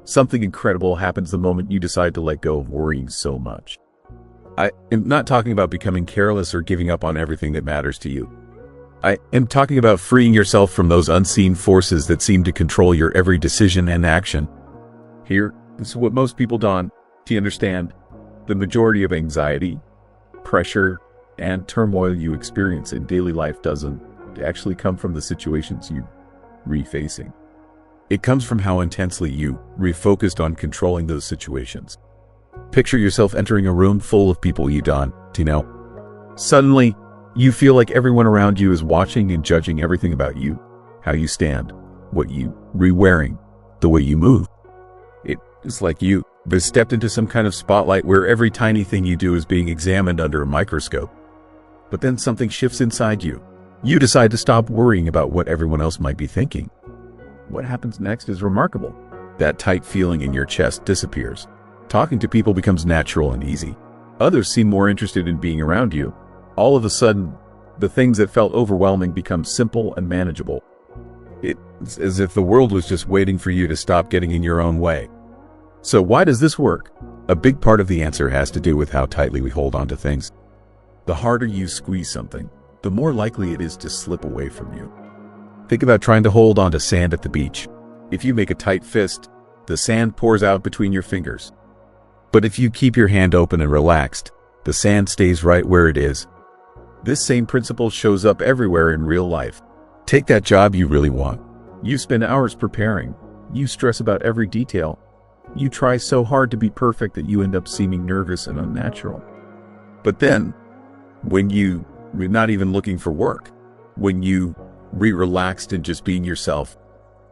something incredible happens the moment you decide to let go of worrying so much. I am not talking about becoming careless or giving up on everything that matters to you. I am talking about freeing yourself from those unseen forces that seem to control your every decision and action. Here is what most people don't understand. The majority of anxiety, pressure, and turmoil you experience in daily life doesn't actually come from the situations you refacing. It comes from how intensely you refocused on controlling those situations. Picture yourself entering a room full of people you don't know. Suddenly, you feel like everyone around you is watching and judging everything about you, how you stand, what you re-wearing, the way you move. It's like you stepped into some kind of spotlight where every tiny thing you do is being examined under a microscope. But then something shifts inside you. You decide to stop worrying about what everyone else might be thinking. What happens next is remarkable. That tight feeling in your chest disappears. Talking to people becomes natural and easy. Others seem more interested in being around you. All of a sudden, the things that felt overwhelming become simple and manageable. It's as if the world was just waiting for you to stop getting in your own way. So why does this work? A big part of the answer has to do with how tightly we hold on to things. The harder you squeeze something, the more likely it is to slip away from you. Think about trying to hold on to sand at the beach. If you make a tight fist, the sand pours out between your fingers. But if you keep your hand open and relaxed, the sand stays right where it is. This same principle shows up everywhere in real life. Take that job you really want. You spend hours preparing. You stress about every detail. You try so hard to be perfect that you end up seeming nervous and unnatural. But then, when you're not even looking for work, when you relaxed and just being yourself,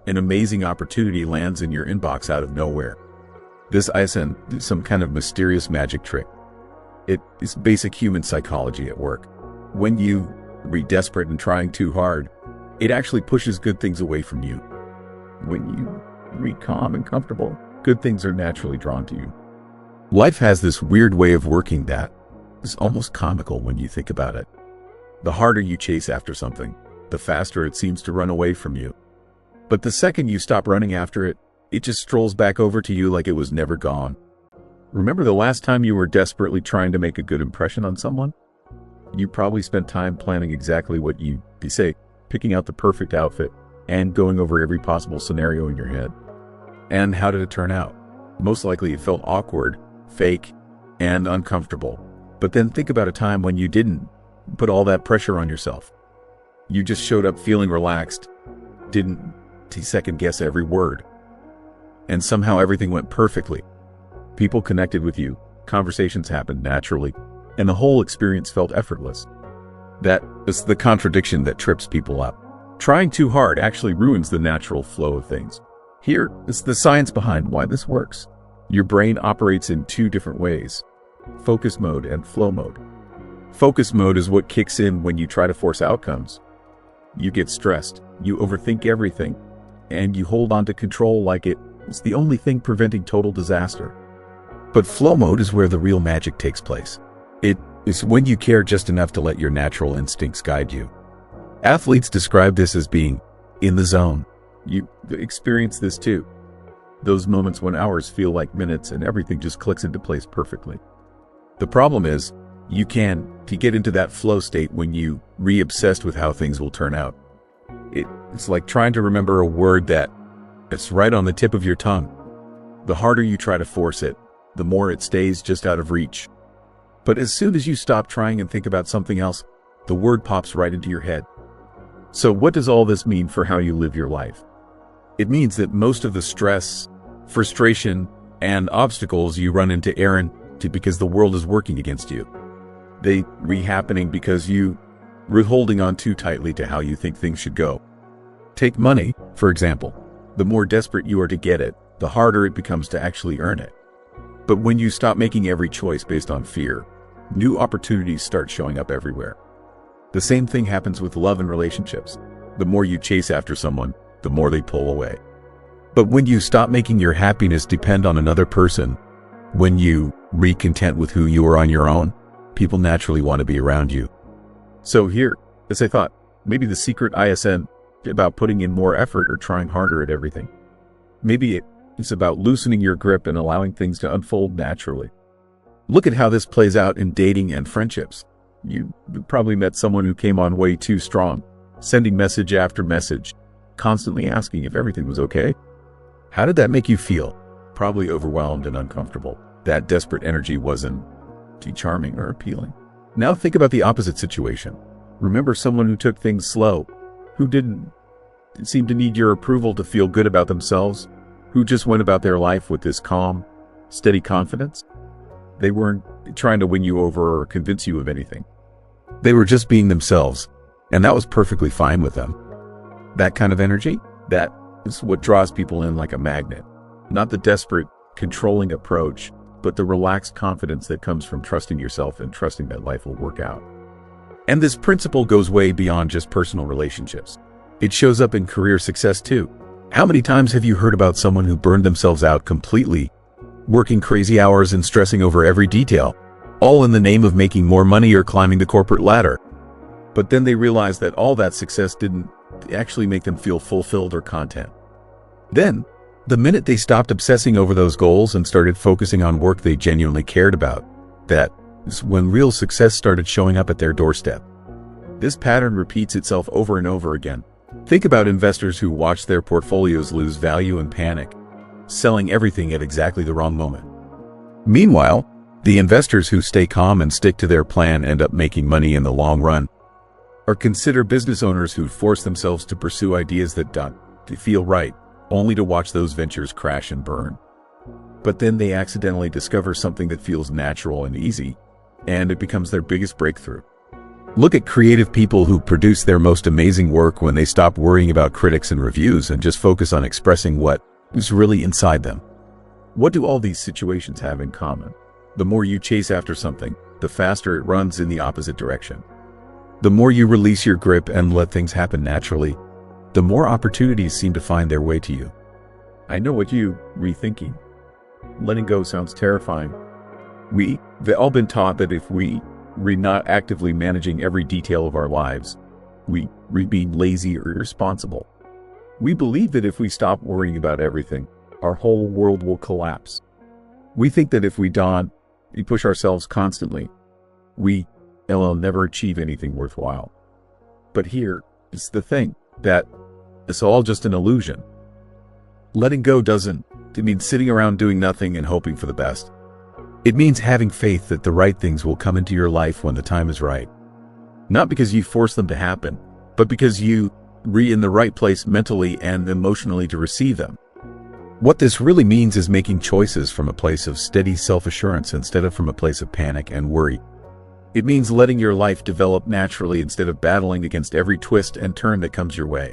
an amazing opportunity lands in your inbox out of nowhere. This isn't some kind of mysterious magic trick. It is basic human psychology at work. When you desperate and trying too hard, it actually pushes good things away from you. When you calm and comfortable, good things are naturally drawn to you. Life has this weird way of working that is almost comical when you think about it. The harder you chase after something, the faster it seems to run away from you. But the second you stop running after it, it just strolls back over to you like it was never gone. Remember the last time you were desperately trying to make a good impression on someone? You probably spent time planning exactly what you'd say, picking out the perfect outfit, and going over every possible scenario in your head. And how did it turn out? Most likely it felt awkward, fake, and uncomfortable. But then think about a time when you didn't put all that pressure on yourself. You just showed up feeling relaxed, didn't second guess every word. And somehow everything went perfectly. People connected with you, conversations happened naturally, and the whole experience felt effortless. That is the contradiction that trips people up. Trying too hard actually ruins the natural flow of things. Here is the science behind why this works. Your brain operates in two different ways: focus mode and flow mode. Focus mode is what kicks in when you try to force outcomes. You get stressed, you overthink everything, and you hold on to control like it's the only thing preventing total disaster. But flow mode is where the real magic takes place. It is when you care just enough to let your natural instincts guide you. Athletes describe this as being in the zone. You experience this too. Those moments when hours feel like minutes and everything just clicks into place perfectly. The problem is, you can get into that flow state when you re-obsessed with how things will turn out. It's like trying to remember a word that's right on the tip of your tongue. The harder you try to force it, the more it stays just out of reach. But as soon as you stop trying and think about something else, the word pops right into your head. So what does all this mean for how you live your life? It means that most of the stress, frustration, and obstacles you run into because the world is working against you. They happening because you were holding on too tightly to how you think things should go. Take money, for example. The more desperate you are to get it, the harder it becomes to actually earn it. But when you stop making every choice based on fear, new opportunities start showing up everywhere. The same thing happens with love and relationships. The more you chase after someone, the more they pull away. But when you stop making your happiness depend on another person, when you content with who you are on your own, people naturally want to be around you. So here, as I thought, maybe the secret isn't about putting in more effort or trying harder at everything. Maybe it It's about loosening your grip and allowing things to unfold naturally. Look at how this plays out in dating and friendships. You probably met someone who came on way too strong, sending message after message, constantly asking if everything was okay. How did that make you feel? Probably overwhelmed and uncomfortable. That desperate energy wasn't too charming or appealing. Now think about the opposite situation. Remember someone who took things slow, who didn't seem to need your approval to feel good about themselves, who just went about their life with this calm, steady confidence? They weren't trying to win you over or convince you of anything. They were just being themselves, and that was perfectly fine with them. That kind of energy, that is what draws people in like a magnet. Not the desperate, controlling approach, but the relaxed confidence that comes from trusting yourself and trusting that life will work out. And this principle goes way beyond just personal relationships. It shows up in career success too. How many times have you heard about someone who burned themselves out completely, working crazy hours and stressing over every detail, all in the name of making more money or climbing the corporate ladder? But then they realized that all that success didn't actually make them feel fulfilled or content. Then, the minute they stopped obsessing over those goals and started focusing on work they genuinely cared about, that is when real success started showing up at their doorstep. This pattern repeats itself over and over again. Think about investors who watch their portfolios lose value and panic, selling everything at exactly the wrong moment. Meanwhile, the investors who stay calm and stick to their plan end up making money in the long run. Or consider business owners who force themselves to pursue ideas that don't feel right, only to watch those ventures crash and burn. But then they accidentally discover something that feels natural and easy, and it becomes their biggest breakthrough. Look at creative people who produce their most amazing work when they stop worrying about critics and reviews and just focus on expressing what is really inside them. What do all these situations have in common? The more you chase after something, the faster it runs in the opposite direction. The more you release your grip and let things happen naturally, the more opportunities seem to find their way to you. I know what you're rethinking. Letting go sounds terrifying. We've all been taught that if we're not actively managing every detail of our lives, we're being lazy or irresponsible. We believe that if we stop worrying about everything, our whole world will collapse. We think that if we push ourselves constantly, we'll never achieve anything worthwhile. But here is the thing, that it's all just an illusion. Letting go doesn't mean sitting around doing nothing and hoping for the best. It means having faith that the right things will come into your life when the time is right. Not because you force them to happen, but because you're in the right place mentally and emotionally to receive them. What this really means is making choices from a place of steady self-assurance instead of from a place of panic and worry. It means letting your life develop naturally instead of battling against every twist and turn that comes your way.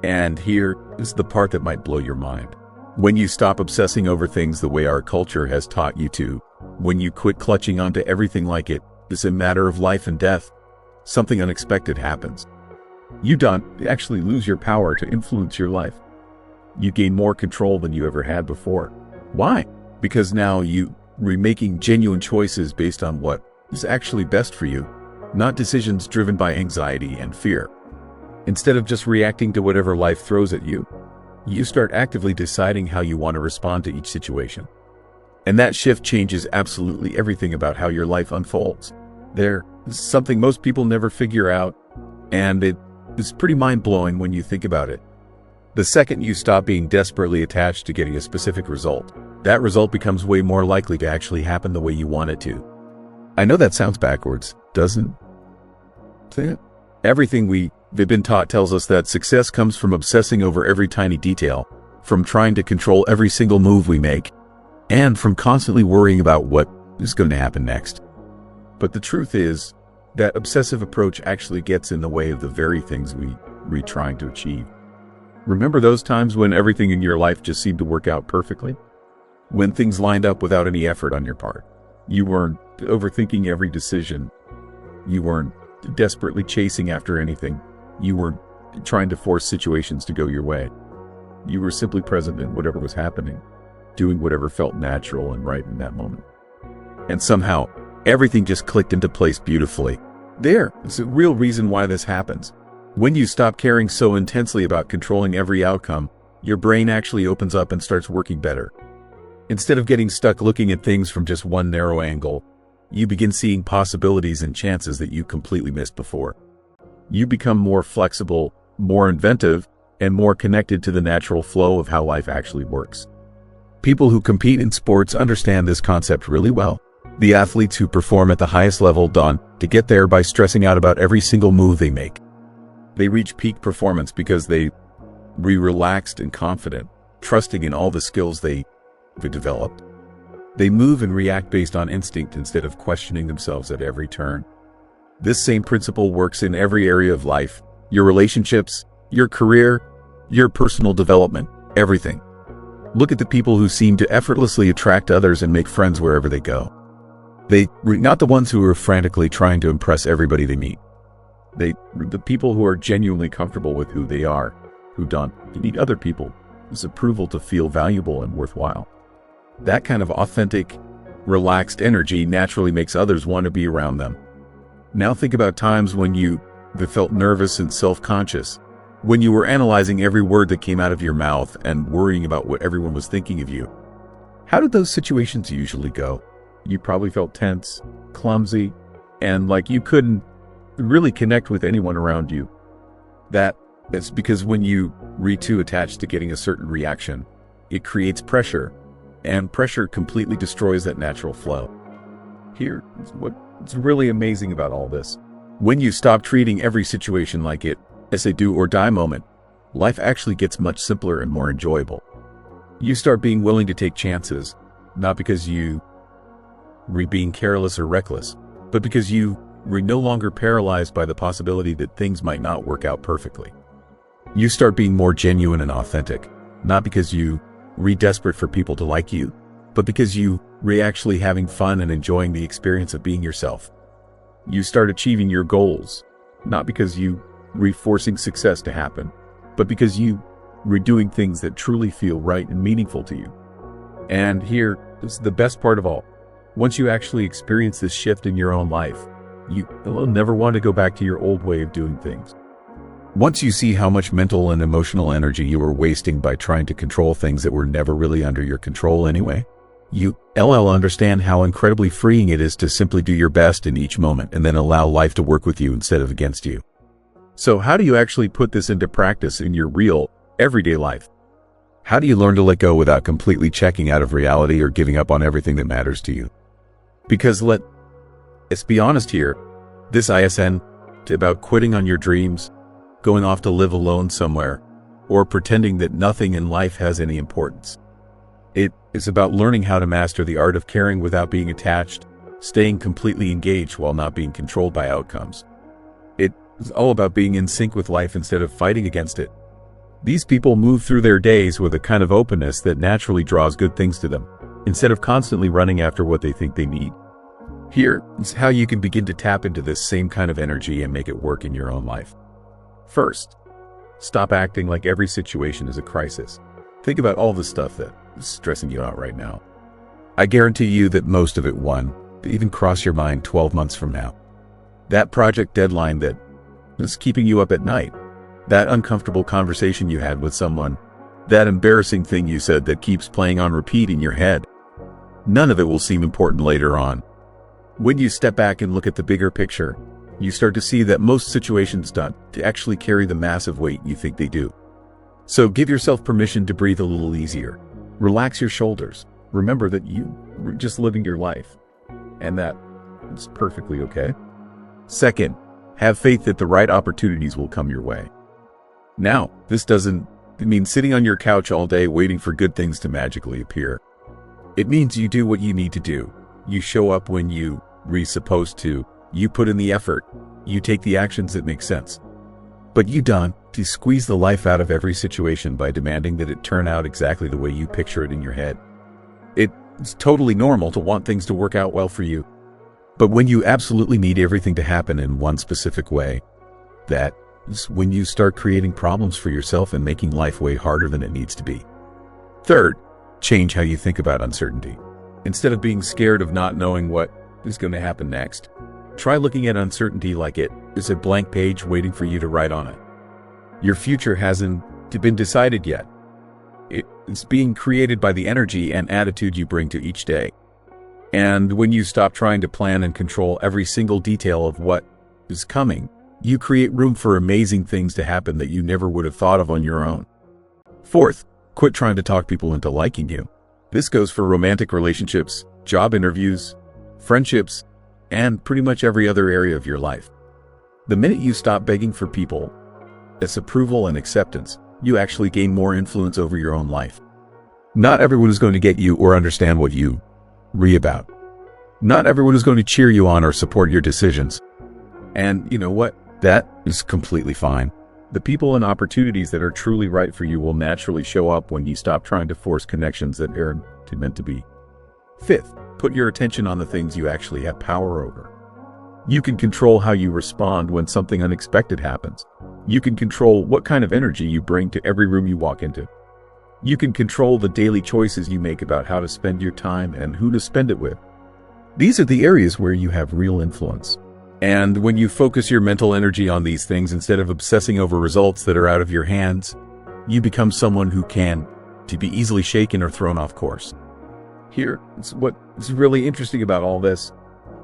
And here is the part that might blow your mind. When you stop obsessing over things the way our culture has taught you to, when you quit clutching onto everything like it's a matter of life and death, something unexpected happens. You don't actually lose your power to influence your life. You gain more control than you ever had before. Why? Because now you're making genuine choices based on what is actually best for you, not decisions driven by anxiety and fear. Instead of just reacting to whatever life throws at you, you start actively deciding how you want to respond to each situation. And that shift changes absolutely everything about how your life unfolds. There is something most people never figure out, and it is pretty mind-blowing when you think about it. The second you stop being desperately attached to getting a specific result, that result becomes way more likely to actually happen the way you want it to. I know that sounds backwards, doesn't it? Everything we've been taught tells us that success comes from obsessing over every tiny detail, from trying to control every single move we make, and from constantly worrying about what is going to happen next. But the truth is, that obsessive approach actually gets in the way of the very things we're trying to achieve. Remember those times when everything in your life just seemed to work out perfectly? When things lined up without any effort on your part. You weren't overthinking every decision. You weren't desperately chasing after anything. You weren't trying to force situations to go your way. You were simply present in whatever was happening, doing whatever felt natural and right in that moment. And somehow, everything just clicked into place beautifully. There's a real reason why this happens. When you stop caring so intensely about controlling every outcome, your brain actually opens up and starts working better. Instead of getting stuck looking at things from just one narrow angle, you begin seeing possibilities and chances that you completely missed before. You become more flexible, more inventive, and more connected to the natural flow of how life actually works. People who compete in sports understand this concept really well. The athletes who perform at the highest level don't get there by stressing out about every single move they make. They reach peak performance because they relaxed and confident, trusting in all the skills they've developed. They move and react based on instinct instead of questioning themselves at every turn. This same principle works in every area of life: your relationships, your career, your personal development, everything. Look at the people who seem to effortlessly attract others and make friends wherever they go. Not the ones who are frantically trying to impress everybody they meet. The people who are genuinely comfortable with who they are, who don't need other people's approval to feel valuable and worthwhile. That kind of authentic, relaxed energy naturally makes others want to be around them. Now think about times when you felt nervous and self-conscious, when you were analyzing every word that came out of your mouth and worrying about what everyone was thinking of you. How did those situations usually go? You probably felt tense, clumsy, and like you couldn't really connect with anyone around you. That's because when you too attached to getting a certain reaction, it creates pressure, and pressure completely destroys that natural flow. Here is what's really amazing about all this. When you stop treating every situation like it's a do or die moment, life actually gets much simpler and more enjoyable. You start being willing to take chances, not because you being careless or reckless, but because you were no longer paralyzed by the possibility that things might not work out perfectly. You start being more genuine and authentic, not because you desperate for people to like you, but because you actually having fun and enjoying the experience of being yourself. You start achieving your goals, not because you forcing success to happen, but because you doing things that truly feel right and meaningful to you. And here is the best part of all. Once you actually experience this shift in your own life, you will never want to go back to your old way of doing things. Once you see how much mental and emotional energy you were wasting by trying to control things that were never really under your control anyway, you understand how incredibly freeing it is to simply do your best in each moment and then allow life to work with you instead of against you. So how do you actually put this into practice in your real, everyday life? How do you learn to let go without completely checking out of reality or giving up on everything that matters to you? Because let's be honest here, this isn't about quitting on your dreams, going off to live alone somewhere, or pretending that nothing in life has any importance. It is about learning how to master the art of caring without being attached, staying completely engaged while not being controlled by outcomes. It is all about being in sync with life instead of fighting against it. These people move through their days with a kind of openness that naturally draws good things to them, instead of constantly running after what they think they need. Here is how you can begin to tap into this same kind of energy and make it work in your own life. First, stop acting like every situation is a crisis. Think about all the stuff that is stressing you out right now. I guarantee you that most of it won't even cross your mind 12 months from now. That project deadline that is keeping you up at night, that uncomfortable conversation you had with someone, that embarrassing thing you said that keeps playing on repeat in your head, none of it will seem important later on. When you step back and look at the bigger picture, you start to see that most situations don't actually carry the massive weight you think they do. So give yourself permission to breathe a little easier. Relax your shoulders. Remember that you're just living your life, and that it's perfectly okay. Second, have faith that the right opportunities will come your way. Now, this doesn't mean sitting on your couch all day waiting for good things to magically appear. It means you do what you need to do. You show up when you're supposed to. You put in the effort. You take the actions that make sense. But you don't squeeze the life out of every situation by demanding that it turn out exactly the way you picture it in your head. It's totally normal to want things to work out well for you. But when you absolutely need everything to happen in one specific way, that is when you start creating problems for yourself and making life way harder than it needs to be. Third, change how you think about uncertainty. Instead of being scared of not knowing what is going to happen next, try looking at uncertainty like it is a blank page waiting for you to write on it. Your future hasn't been decided yet. it's being created by the energy and attitude you bring to each day. And when you stop trying to plan and control every single detail of what is coming, you create room for amazing things to happen that you never would have thought of on your own. Fourth, quit trying to talk people into liking you. This goes for romantic relationships, job interviews, friendships, and pretty much every other area of your life. The minute you stop begging for people, its approval and acceptance, you actually gain more influence over your own life. Not everyone is going to get you or understand what you read about. Not everyone is going to cheer you on or support your decisions. And you know what? That is completely fine. The people and opportunities that are truly right for you will naturally show up when you stop trying to force connections that aren't meant to be. Fifth, put your attention on the things you actually have power over. You can control how you respond when something unexpected happens. You can control what kind of energy you bring to every room you walk into. You can control the daily choices you make about how to spend your time and who to spend it with. These are the areas where you have real influence. And when you focus your mental energy on these things instead of obsessing over results that are out of your hands, you become someone who can be easily shaken or thrown off course. Here, what's really interesting about all this.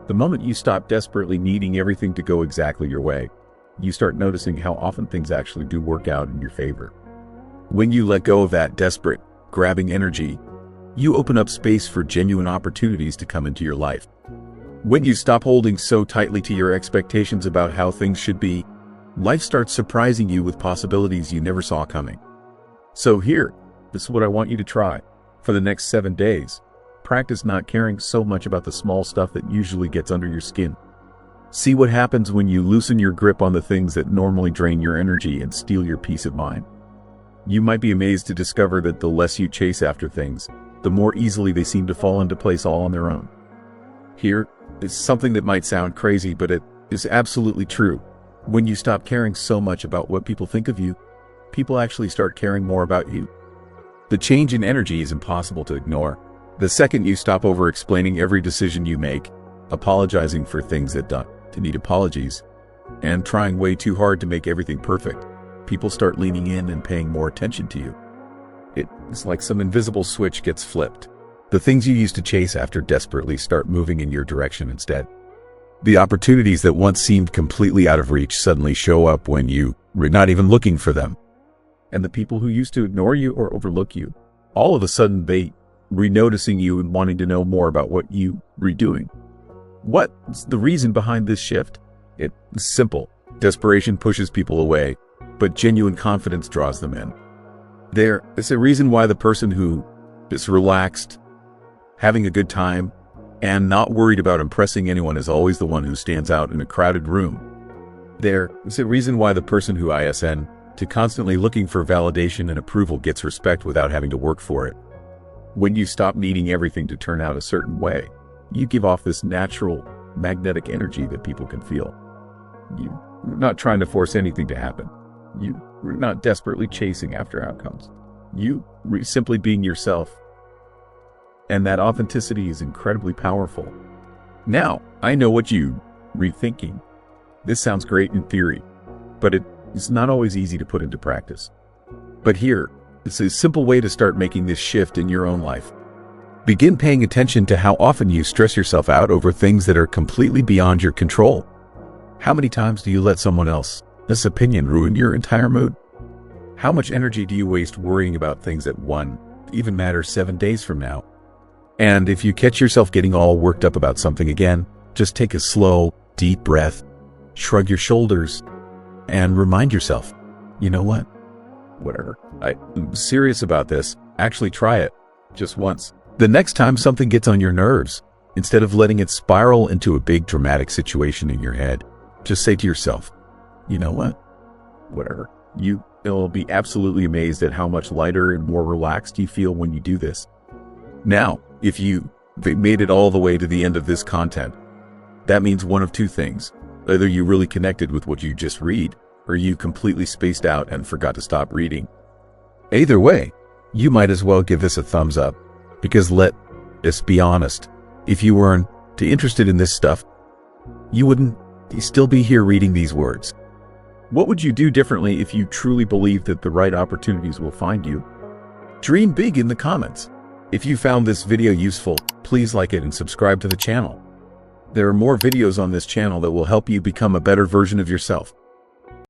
The moment you stop desperately needing everything to go exactly your way, you start noticing how often things actually do work out in your favor. When you let go of that desperate, grabbing energy, you open up space for genuine opportunities to come into your life. When you stop holding so tightly to your expectations about how things should be, life starts surprising you with possibilities you never saw coming. So here, this is what I want you to try. For the next 7 days, practice not caring so much about the small stuff that usually gets under your skin. See what happens when you loosen your grip on the things that normally drain your energy and steal your peace of mind. You might be amazed to discover that the less you chase after things, the more easily they seem to fall into place all on their own. Here is something that might sound crazy, but it is absolutely true. When you stop caring so much about what people think of you, people actually start caring more about you. The change in energy is impossible to ignore. The second you stop over-explaining every decision you make, apologizing for things that don't need apologies, and trying way too hard to make everything perfect, people start leaning in and paying more attention to you. It's like some invisible switch gets flipped. The things you used to chase after desperately start moving in your direction instead. The opportunities that once seemed completely out of reach suddenly show up when you were not even looking for them. And the people who used to ignore you or overlook you, all of a sudden they re-noticing you and wanting to know more about what you were doing. What's the reason behind this shift? It's simple. Desperation pushes people away, but genuine confidence draws them in. There is a reason why the person who is relaxed, having a good time, and not worried about impressing anyone is always the one who stands out in a crowded room. There is a reason why the person who ISN to constantly looking for validation and approval gets respect without having to work for it. When you stop needing everything to turn out a certain way, you give off this natural, magnetic energy that people can feel. You're not trying to force anything to happen. You're not desperately chasing after outcomes. You're simply being yourself. And that authenticity is incredibly powerful. Now, I know what you're rethinking. This sounds great in theory, but it's not always easy to put into practice. But here, it's a simple way to start making this shift in your own life. Begin paying attention to how often you stress yourself out over things that are completely beyond your control. How many times do you let someone else's opinion ruin your entire mood? How much energy do you waste worrying about things that won't even matter 7 days from now? And if you catch yourself getting all worked up about something again, just take a slow, deep breath, shrug your shoulders, and remind yourself, you know what? Whatever. I'm serious about this. Actually try it. Just once. The next time something gets on your nerves, instead of letting it spiral into a big dramatic situation in your head, just say to yourself, you know what? Whatever. You'll be absolutely amazed at how much lighter and more relaxed you feel when you do this. Now, if you made it all the way to the end of this content, that means one of two things. Either you really connected with what you just read, or you completely spaced out and forgot to stop reading. Either way, you might as well give this a thumbs up, because let us be honest, if you weren't interested in this stuff, you wouldn't still be here reading these words. What would you do differently if you truly believed that the right opportunities will find you? Dream big in the comments. If you found this video useful, please like it and subscribe to the channel. There are more videos on this channel that will help you become a better version of yourself.